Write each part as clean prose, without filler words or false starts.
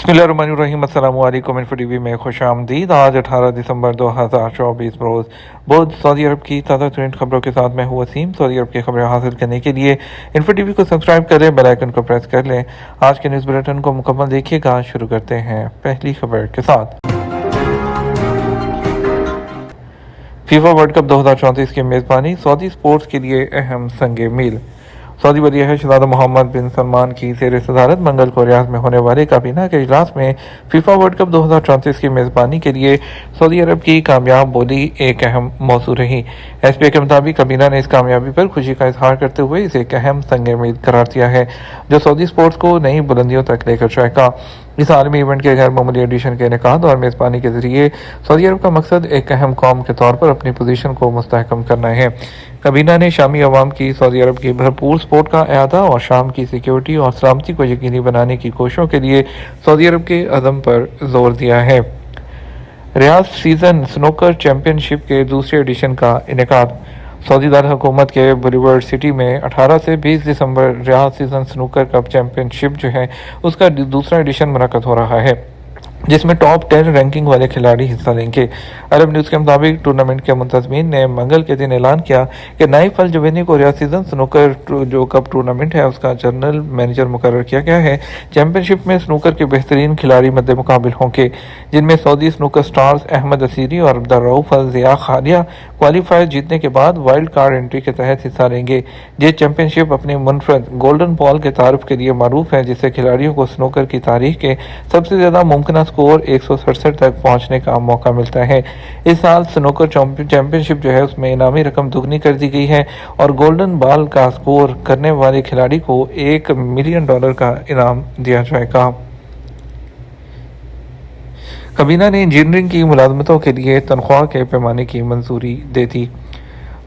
बिस्मिल्लाहिर्रहमानिर्रहीम। अस्सलामु अलैकुम। इन्फो टीवी में खुश आमदीद। आज 18 दिसंबर 2024 रोज़ बहुत सऊदी अरब की ताज़ा तरीन खबरों के साथ मैं हूँ वसीम। सऊदी अरब की खबरें हासिल करने के लिए इन्फो टीवी को सब्सक्राइब करें, बेल आइकन को प्रेस कर लें। आज के न्यूज़ बुलेटिन को मुकम्मल देखिएगा। शुरू करते हैं पहली खबर के साथ। फीफा वर्ल्ड कप 2034 की मेज़बानी सऊदी स्पोर्ट्स के लिए अहम संग मील। सऊदी वज़ीर शहज़ादा मोहम्मद बिन सलमान की ज़ेर सदारत मंगल को रियाद में होने वाले काबीना के इजलास में फीफा वर्ल्ड कप 2034 की मेज़बानी के लिए सऊदी अरब की कामयाब बोली एक अहम मौजू रही। एसपीए के मुताबिक काबीना ने इस कामयाबी पर खुशी का इजहार करते हुए इसे एक अहम संग मील करार दिया है जो सऊदी स्पोर्ट्स को नई बुलंदियों तक लेकर जाएगा। इस आलमी इवेंट के गैर मामूली एडिशन के इनेकाद और मेज़बानी के जरिए सऊदी अरब का मकसद एक अहम कौम के तौर पर अपनी पोजीशन को मुस्तहकम करना है। काबीना ने शामी अवाम की सऊदी अरब की भरपूर सपोर्ट का अहाता और शाम की सिक्योरिटी और सलामती को यकीनी बनाने की कोशिशों के लिए सऊदी अरब के अज़म पर जोर दिया है। रियाद सीजन स्नूकर चैंपियनशिप के दूसरे एडिशन का इनेकाद। सऊदी दार हुकूमत के बुलीवर्ड सिटी में 18 से 20 दिसंबर Riyadh season snooker cup championship जो है उसका दूसरा एडिशन मुनक्कद हो रहा है जिसमें टॉप 10 रैंकिंग वाले खिलाड़ी हिस्सा लेंगे। अरब न्यूज़ के मुताबिक टूर्नामेंट के मुंतज़मीन ने मंगल के दिन ऐलान किया कि नाइफ अल जुवैनी को रियाद सीजन स्नूकर जो कप टूर्नामेंट है उसका जनरल मैनेजर मुकर्रर किया गया है। चैंपियनशिप में स्नूकर के बेहतरीन खिलाड़ी मद्दे मुकाबिल होंगे जिनमें सऊदी स्नूकर स्टार्स अहमद असीरी और अब्दुर्रऊफ अल ज़िया खालिया क्वालिफायर जीतने के बाद वाइल्ड कार्ड एंट्री के तहत हिस्सा लेंगे। ये चैंपियनशिप अपनी मुनफरद गोल्डन बॉल के तारुफ के लिए मरूफ है जिससे खिलाड़ियों को स्नूकर की तारीख के सबसे ज़्यादा मुमकिन स्कोर 167 तक पहुंचने का मौका मिलता है। इस साल स्नूकर चैंपियनशिप जो है उसमें इनामी रकम दुगनी कर दी गई है और गोल्डन बॉल का स्कोर करने वाले खिलाड़ी को $1 मिलियन का इनाम दिया जाएगा। काबीना ने इंजीनियरिंग की मुलाजमतों के लिए तनख्वाह के पैमाने की मंजूरी दे दी।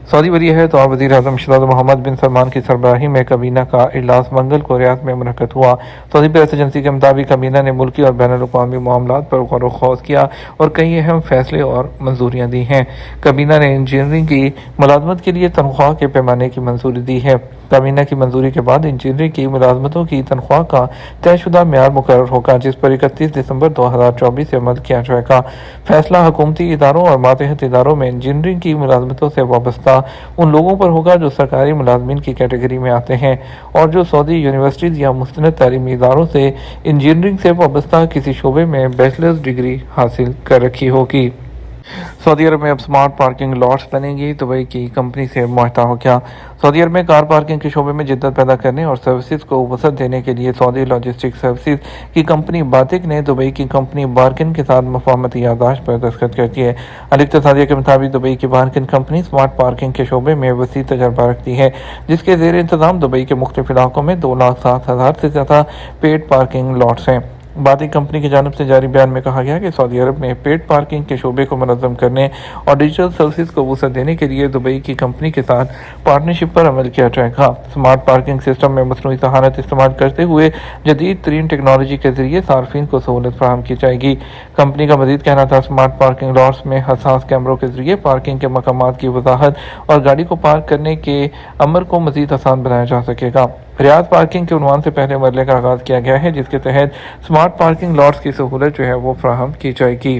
सऊदी वज़ीर तो वज़ीर आज़म शहज़ादा मोहम्मद बिन सलमान की सरबराही में काबीना का इजलास मंगल को रियाद में मुनक्कद हुआ। सऊदी प्रेस एजेंसी के मुताबिक काबीना ने मुल्की और बैनुल अक़वामी मामलात पर गौर व ख़ौज़ किया और कई अहम फैसले और मंजूरियाँ दी हैं। काबीना ने इंजीनियरिंग की मुलाजमत के लिए तनख्वाह के पैमाने की मंजूरी दी है। काबीना की मंजूरी के बाद इंजीनियरिंग की मुलाजमतों की तनख्वाह का तयशुदा म्यार मुकर्रर होगा जिस पर 31 दिसंबर 2024 से अमल किया जाएगा। फैसला हुकूमती इदारों और मातहत इदारों में इंजीनियरिंग की मुलाजमतों से वाबस्ता उन लोगों पर होगा जो सरकारी मुलाजमीन की कैटेगरी में आते हैं और जो सऊदी यूनिवर्सिटीज़ या मुस्तनद तालीमी इदारों से इंजीनियरिंग से वाबस्ता किसी शोबे में बैचलर्स डिग्री हासिल कर रखी होगी। सऊदी अरब में अब स्मार्ट पार्किंग लॉट्स बनेंगी। दुबई की कंपनी से मुआहदा हो गया। सऊदी अरब में कार पार्किंग के शोबे में जिद्दत पैदा करने और सर्विसेज को वसअत देने के लिए सऊदी लॉजिस्टिक सर्विसेज की कंपनी बातिक ने दुबई की कंपनी बार्किन के साथ मुफाहमती याददाश्त पर दस्तखत कर दिए। अल-इक्तिसादिया के मुताबिक दुबई की बार्किन कंपनी स्मार्ट पार्किंग के शोबे में वसी तजर्बा रखती है जिसके ज़ेर इंतज़ाम दुबई के मुख्तलिफ इलाकों में 2,07,000 से ज़्यादा पेड पार्किंग लॉट्स हैं। बातिक कंपनी की जानिब से जारी बयान में कहा गया कि सऊदी अरब में पेड पार्किंग के शोबे को मुनज़्ज़म करने और डिजिटल सर्विसेज को वसअत देने के लिए दुबई की कंपनी के साथ पार्टनरशिप पर अमल किया जाएगा। स्मार्ट पार्किंग सिस्टम में मसनूई जहानत इस्तेमाल करते हुए जदीद तरीन टेक्नोलॉजी के जरिए सार्फिन को सहूलत फराहम की जाएगी। कंपनी का मजीद कहना था स्मार्ट पार्किंग लॉट्स में हसास कैमरों के जरिए पार्किंग के मकामात की वजाहत और गाड़ी को पार्क करने के अमर को मजीद आसान बनाया जा सकेगा। रियाद पार्किंग के उन्वान से पहले मरले का आगाज़ किया गया है जिसके तहत स्मार्ट पार्किंग लॉट्स की सहूलत जो है वो फराहम की जाएगी।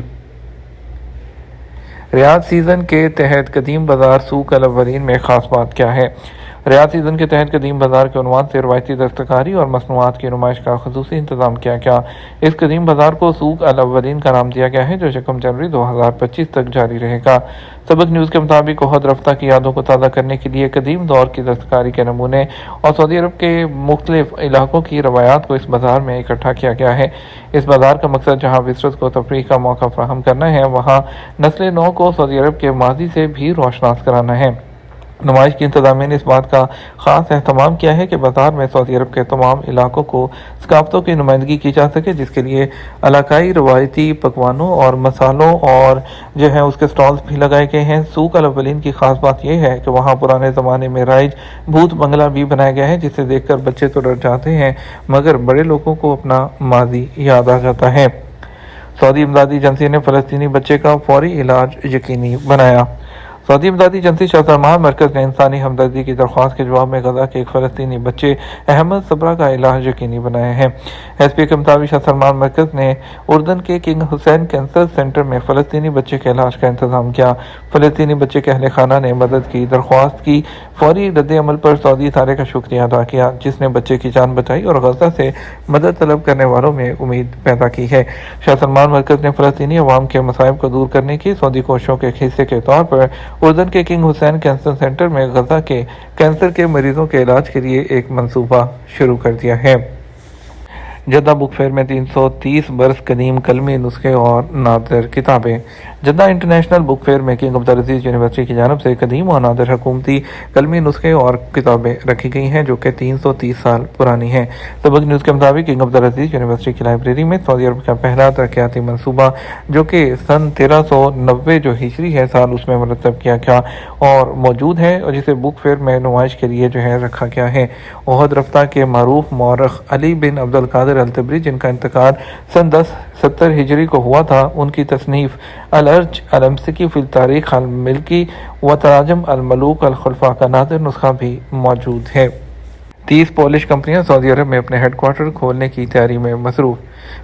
रियाद सीज़न के तहत कदीम बाज़ार सूक अल अव्वलीन में ख़ास बात क्या है। रियाद सीज़न के तहत कदीम बाज़ार के उन्वान से रवायती दस्तकारी और मसनूआत की नुमाइश का ख़ुसूसी इंतज़ाम किया गया। इस कदीम बाज़ार को सूक अल अव्वलीन का नाम दिया गया है जो 1 जनवरी 2025 तक जारी रहेगा। सबक न्यूज़ के मुताबिक ओहद रफ्ता की यादों को ताज़ा करने के लिए कदीम दौर की दस्तकारी के नमूने और सऊदी अरब के मुख्तलिफ इलाकों की रवायात को इस बाज़ार में इकट्ठा किया गया है। इस बाज़ार का मकसद जहाँ विसरत को तफरीह का मौका फराहम करना है वहाँ नस्ल नौ को सऊदी अरब के माजी से भी रोशनास कराना है। नुमाइश की इंतज़ामिया ने इस बात का ख़ास एहतमाम किया है कि बाज़ार में सऊदी अरब के तमाम इलाकों को सकाफ़तों की नुमाइंदगी की जा सके जिसके लिए इलाकाई रवायती पकवानों और मसालों और जो है उसके स्टॉल्स भी लगाए गए हैं। सूक अल अव्वलीन की ख़ास बात यह है कि वहाँ पुराने ज़माने में राइज भूत बंगला भी बनाया गया है जिसे देखकर बच्चे तो डर जाते हैं मगर बड़े लोगों को अपना माजी याद आ जाता है। सऊदी इमदादी एजेंसी ने फ़लस्तीनी बच्चे का फौरी इलाज यकीनी बनाया। सऊदी इमदादी एजेंसी शाह सलमान मरकज़ ने इंसानी हमदर्दी की दरख्वास्त के जवाब में गजा के एक फ़लस्तीनी बच्चे अहमद सबरा का इलाज यकीनी बनाया है। एसपी के मुताबिक शाह सलमान मरकज़ ने उर्दन के किंग हुसैन कैंसर सेंटर में फ़लस्तीनी बच्चे के इलाज का इंतज़ाम किया। फ़लस्तीनी बच्चे के अहले खाना ने मदद की दरख्वास्त की फौरी रद्द अमल पर सऊदी इदारे का शुक्रिया अदा किया, जिसने बच्चे की जान बचाई और गजा से मदद तलब करने वालों में उम्मीद पैदा की है। शाह सलमान मरकज़ ने फ़लस्तीनी अवाम के मसाइब को दूर करने की सऊदी कोशिशों के हिस्से के तौर पर उर्दन के किंग हुसैन कैंसर सेंटर में गजा के कैंसर के मरीजों के इलाज के लिए एक मंसूबा शुरू कर दिया है। जद्दा बुक फेयर में 330 बरस कदीम कलमी नुस्खे और नादिर किताबें। जद्दा इंटरनेशनल बुक फेयर में किंग अब्दुल अजीज़ यूनिवर्सिटी की जानब से कदीम और नादिर हुकूमती कलमी नुस्खे और किताबें रखी गई हैं जो कि 330 साल पुरानी हैं। सबक न्यूज़ के मुताबिक किंग अब्दुल अजीज़ यूनिवर्सिटी की लाइब्रेरी में सऊदी अरब का पहला तरक्याती मनसूबा जो कि सन 1390 जो हिजरी है साल उसमें मरतब किया गया और मौजूद है और जिसे बुक फेयर में नुमाइश के लिए जो है रखा गया है। ओहद रफ्ता के मारूफ मौरख अली बिन अब्दुल कादिर अल तबरी, जिनका इंतकाल सन 1070 हिजरी को हुआ था, उनकी तसनीफ़ अल-अर्ज अल-अमसिकी फ़िल तारीख़ अल-मिल्की व तराजम अल-मलूक अल-खुलफ़ा का नादिर नुस्खा भी मौजूद है। 30 पोलिश कंपनियां सऊदी अरब में अपने हेडक्वार्टर खोलने की तैयारी में मसरूफ़।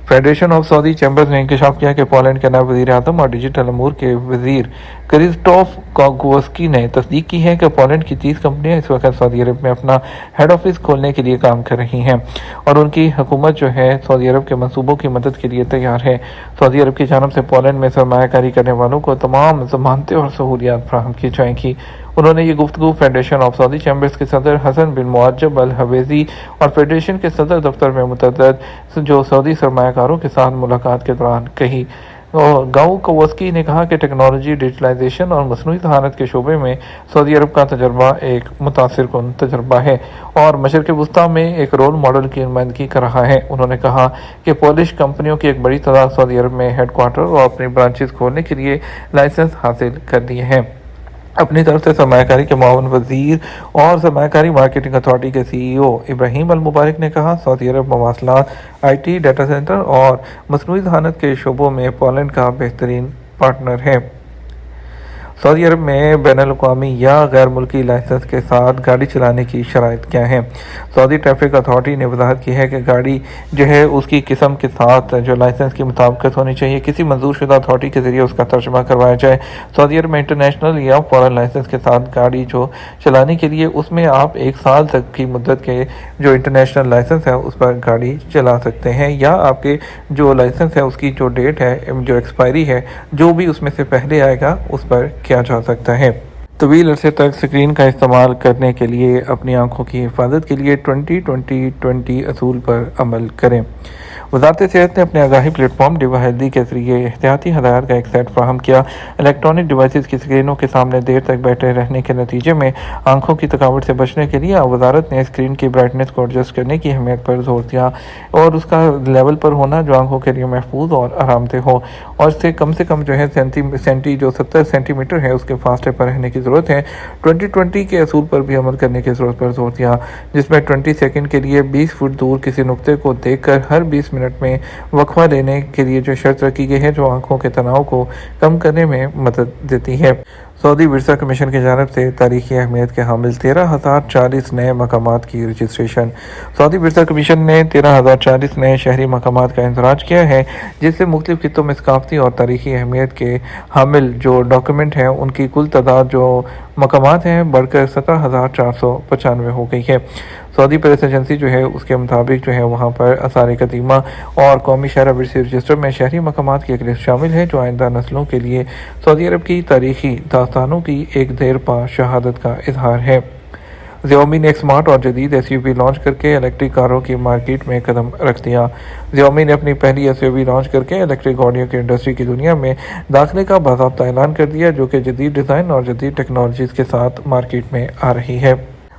फेडरेशन ऑफ सऊदी चैम्बर्स ने इंकशाफ किया कि पोलैंड के नायब वज़ीर आज़म और डिजिटल अमूर के वज़ीर क्रिस्टोफ कागोवस्की ने तस्दीक की है कि पोलैंड की 30 कंपनियां इस वक्त सऊदी अरब में अपना हेड ऑफिस खोलने के लिए काम कर रही हैं और उनकी हुकूमत जो है सऊदी अरब के मंसूबों की मदद के लिए तैयार है। सऊदी अरब की जानब से पोलैंड में सरमायाकारी करने वालों को तमाम ज़मानतें और सहूलियात फराहम की जाएंगी। उन्होंने ये गुफ्तगू फेडरेशन ऑफ सऊदी चैम्बर्स के सदर हसन बिन मुअज्जब अल हवेज़ी और फेडरेशन के सदर दफ्तर में मुतअद्दिद जो सऊदी सरमायाकारों के साथ मुलाकात के दौरान कही। गाँव कवस्की ने कहा कि टेक्नोलॉजी, डिजिटलाइजेशन और मसनूई जहानत के शोबे में सऊदी अरब का तजर्बा एक मुतासिर कुन तजर्बा है और मशरक़ वस्ती में एक रोल मॉडल की नुमाइंदगी कर रहा है। उन्होंने कहा कि पोलिश कंपनियों की एक बड़ी तादाद सऊदी अरब में हेडक्वार्टर और अपनी ब्रांचेस खोलने के लिए लाइसेंस हासिल कर लिए हैं। अपनी तरफ से सरमायाकारी के मुआवन वज़ीर और सरमायाकारी मार्केटिंग अथॉरिटी के CEO इब्राहिम अल मुबारक ने कहा, सऊदी अरब मवासलात, IT, डाटा सेंटर और मसनूई जहानत के शोबों में पोलैंड का बेहतरीन पार्टनर है। सऊदी अरब में बैनुल-अक़वामी या गैर मुल्की लाइसेंस के साथ गाड़ी चलाने की शराइत क्या हैं? सऊदी ट्रैफिक अथॉरिटी ने वजाहत की है कि गाड़ी जो है उसकी किस्म के साथ जो लाइसेंस की मुताबिकत होनी चाहिए, किसी मंजूर शुदा अथॉरिटी के ज़रिए उसका तर्जुमा करवाया जाए। सऊदी अरब में इंटरनेशनल या फॉरेन लाइसेंस के साथ गाड़ी जो चलाने के लिए उसमें आप 1 साल तक की मुद्दत के जो इंटरनेशनल लाइसेंस है उस पर गाड़ी चला सकते हैं या आपके जो लाइसेंस है उसकी जो डेट है, जो एक्सपायरी है, जो भी उसमें से पहले आएगा उस पर किया जा सकता है। तवील अरसे तक स्क्रीन का इस्तेमाल करने के लिए अपनी आंखों की हिफाजत के लिए 20-20-20 असूल पर अमल करें। वज़ारत सेहत ने अपने आगाही प्लेटफॉर्म डिवा हेल्दी के ज़रिए एहतियाती हदायत का एक सेट फ्राहम किया। इलेक्ट्रॉनिक डिवाइसेस की स्क्रीनों के सामने देर तक बैठे रहने के नतीजे में आंखों की थकावट से बचने के लिए वज़ारत ने स्क्रीन की ब्राइटनेस को एडजस्ट करने की अहमियत पर जोर दिया और उसका लेवल पर होना जो आंखों के लिए महफूज और आरामदेह हो और इससे कम से कम जो है 70 सेंटीमीटर है उसके फासले पर रहने की ज़रूरत है। 20-20 के असूल पर भी अमल करने की ज़रूरत पर जोर दिया, जिसमें 20 सेकंड के लिए 20 फुट दूर किसी नुक्ते को देखकर हर 20 मिनट में वक्फा लेने के लिए जो शर्त रखी गई है जो आंखों के तनाव को कम करने में मदद देती है। सऊदी विरसा कमीशन की जानब से तारीखी अहमियत के हामिल 13,040 नए मकामात की रजिस्ट्रेशन। सऊदी विरसा कमीशन ने 13,040 नए शहरी मकामात का इंदराज किया है, जिससे मुख्तलिफ खित्तों में सकाफती और तारीखी अहमियत के हामिल जो डॉक्यूमेंट हैं उनकी कुल तादाद जो मकामात हैं बढ़कर 17,495 हो गई है। सऊदी प्रेस एजेंसी जो है उसके मुताबिक जो है वहाँ पर आसार कदीमा और कौमी शहरा विरसे रजिस्टर में शहरी मकामात की एक लिस्ट शामिल है जो आइंदा नस्लों के लिए सऊदी अरब की तारीखी दास्तानों की एक देर पा शहादत का इजहार है। Xiaomi ने एक स्मार्ट और जदीद SUV लॉन्च करके इलेक्ट्रिक कारों की मार्केट में कदम रख दिया। Xiaomi ने अपनी पहली SUV लॉन्च करके इलेक्ट्रिक गाड़ियों की इंडस्ट्री की दुनिया में दाखिले का बाज़ाब्ता ऐलान कर दिया, जो कि जदीद डिज़ाइन और जदीद टेक्नोलॉजीज़ के साथ मार्केट में आ रही है।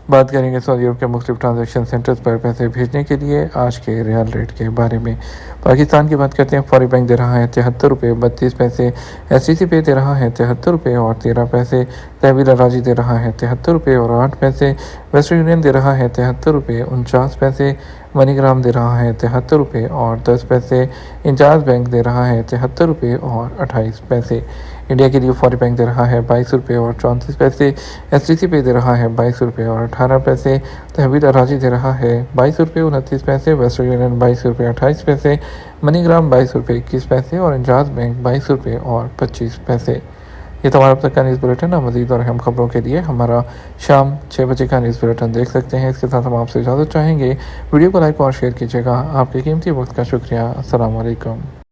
बात करेंगे सऊदी अरब के मुख्तलिफ ट्रांजेक्शन सेंटर्स पर पैसे भेजने के लिए आज के रियाल रेट के बारे में। पाकिस्तान की बात करते हैं। फौरी बैंक दे रहा है 73 रुपये 32 पैसे, STC पे दे रहा है 73 रुपये और 13 पैसे, तहवील अराजी दे रहा है 73 रुपये और 8 पैसे, वेस्टर्न यूनियन दे रहा है 73 रुपये 49 पैसे, मनीग्राम दे रहा है 73 रुपये और 10 पैसे, इंचार्ज बैंक दे रहा है 73 रुपये और 28 पैसे। انڈیا کے لیے فوری بینک دے رہا ہے 22 روپے اور 34 پیسے، STC پے دے رہا ہے 22 روپے اور 18 پیسے، تحویل اراضی دے رہا ہے 22 روپے 29 پیسے، ویسٹرن یونین 22 روپے 28 پیسے، منی گرام 22 روپے 21 پیسے اور انجاز بینک 22 روپے اور 25 پیسے۔ یہ تو ہمارا اب تک کا نیوز بلیٹن ہے۔ مزید اور اہم خبروں کے لیے ہمارا شام 6 بجے کا نیوز بلیٹن دیکھ سکتے ہیں۔ اس کے ساتھ ہم آپ سے اجازت چاہیں گے، ویڈیو کو لائک اور شیئر کیجیے گا۔ آپ کے قیمتی وقت کا شکریہ۔ السلام علیکم۔